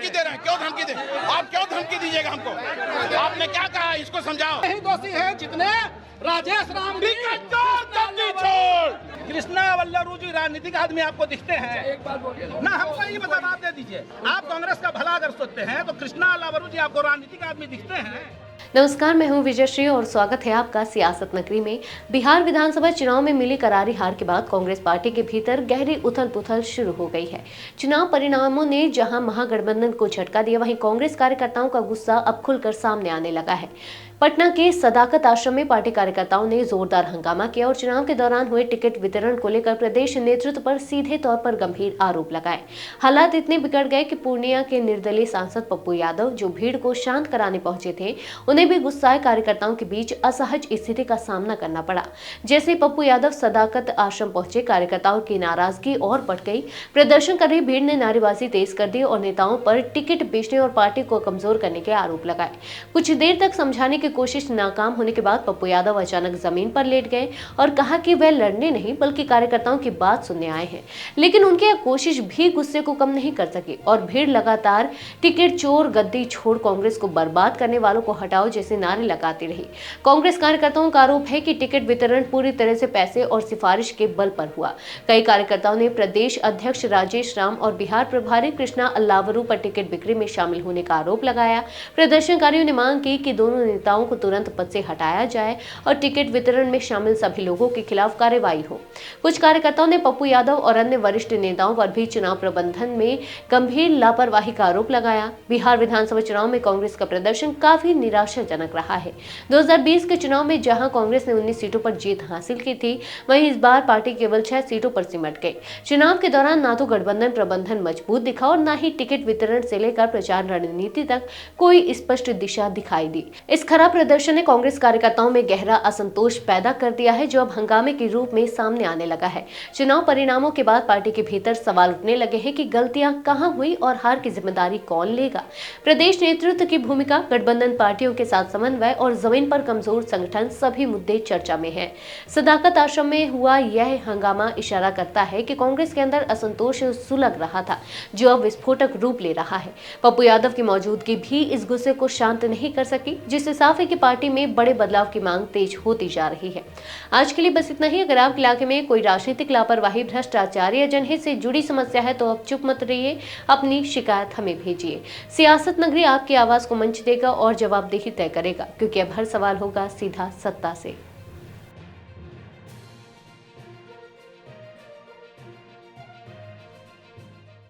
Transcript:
धमकी दे रहे हैं? क्यों धमकी दे? आप क्यों धमकी दीजिएगा हमको? आपने क्या कहा, इसको समझाओ। यही दोषी है जितने राजेश राम छोड़। कृष्णा वल्लरू जी राजनीतिक आदमी आपको दिखते हैं? एक बात बोलिए ना, हमको ये बता, आप दे दीजिए। आप कांग्रेस का भला अगर सोचते हैं तो कृष्णा वल्लरू जी आपको राजनीतिक आदमी दिखते हैं? नमस्कार, मैं हूं विजयश्री और स्वागत है आपका सियासत नगरी में। बिहार विधानसभा चुनाव में मिली करारी हार के बाद कांग्रेस पार्टी के भीतर गहरी उथल-पुथल शुरू हो गई है। चुनाव परिणामों ने जहां महागठबंधन को झटका दिया, वहीं कांग्रेस कार्यकर्ताओं का गुस्सा अब खुलकर सामने आने लगा है। पटना के सदाकत आश्रम में पार्टी कार्यकर्ताओं ने जोरदार हंगामा किया और चुनाव के दौरान हुए टिकट वितरण को लेकर प्रदेश नेतृत्व पर सीधे तौर पर गंभीर आरोप लगाए। हालात इतने बिगड़ गए कि पूर्णिया के निर्दलीय सांसद पप्पू यादव, जो भीड़ को शांत कराने पहुंचे थे, उन्हें भी गुस्साए कार्यकर्ताओं के बीच असहज स्थिति का सामना करना पड़ा। जैसे पप्पू यादव सदाकत आश्रम पहुंचे, कार्यकर्ताओं की नाराजगी और बढ़ गई। प्रदर्शन कर रही भीड़ ने नारेबाजी तेज कर दी और नेताओं पर टिकट बेचने और पार्टी को कमजोर करने के आरोप लगाए। कुछ देर तक समझाने की कोशिश नाकाम होने के बाद पप्पू यादव अचानक जमीन पर लेट गए और कहा कि वह लड़ने नहीं बल्कि कार्यकर्ताओं की बात सुनने आए हैं। लेकिन उनकी यह कोशिश भी गुस्से को कम नहीं कर सकी और भीड़ लगातार टिकट चोर, गद्दी छोड़, कांग्रेस को बर्बाद करने वालों को हटाओ जैसे नारे लगाती रही। कांग्रेस कार्यकर्ताओं का आरोप है कि टिकट वितरण पूरी तरह से पैसे और सिफारिश के बल पर हुआ। कई कार्यकर्ताओं ने प्रदेश अध्यक्ष राजेश राम और बिहार प्रभारी कृष्णा अल्लावरू पर टिकट बिक्री में शामिल होने का आरोप लगाया। प्रदर्शनकारियों ने मांग की कि दोनों नेताओं को तुरंत पद से हटाया जाए और टिकट वितरण में शामिल सभी लोगों के खिलाफ कार्रवाई हो। कुछ कार्यकर्ताओं ने पप्पू यादव और अन्य वरिष्ठ नेताओं पर भी चुनाव प्रबंधन में गंभीर लापरवाही का आरोप लगाया। बिहार विधानसभा चुनाव में कांग्रेस का प्रदर्शन काफी निराशाजनक रहा है। 2020 के चुनाव में जहां कांग्रेस ने 19 सीटों पर जीत हासिल की थी, वहीं इस बार पार्टी केवल 6 सीटों पर सिमट गई। चुनाव के दौरान ना तो गठबंधन प्रबंधन मजबूत दिखा और ना ही टिकट वितरण से लेकर प्रचार रणनीति तक कोई स्पष्ट दिशा दिखाई दी। इस खराब प्रदर्शन ने कांग्रेस कार्यकर्ताओं में गहरा असंतोष पैदा कर दिया है, जो अब हंगामे के रूप में सामने आने लगा है। चुनाव परिणामों के बाद पार्टी के भीतर सवाल उठने लगे हैं कि गलतियां कहां हुई और हार की जिम्मेदारी कौन लेगा। प्रदेश नेतृत्व की भूमिका, गठबंधन पार्टियों के साथ समन्वय और जमीन पर कमजोर संगठन, सभी मुद्दे चर्चा में हैं। सदाकत आश्रम में हुआ यह हंगामा इशारा करता है कि कांग्रेस के अंदर असंतोष सुलग रहा था, जो अब विस्फोटक रूप ले रहा है। पप्पू यादव की मौजूदगी भी इस गुस्से को शांत नहीं कर सकी, जिससे साफ है कि पार्टी में बड़े बदलाव की मांग तेज होती जा रही है। आज के लिए बस इतना ही। अगर आपके इलाके में कोई राजनीतिक लापरवाही, भ्रष्टाचार या जनहित से जुड़ी समस्या है तो आप चुप मत रहिए, अपनी शिकायत हमें भेजिए। सियासत नगरी आपकी आवाज को मंच देगा और जवाबदेही तय करेगा, क्योंकि अब हर सवाल होगा सीधा सत्ता से।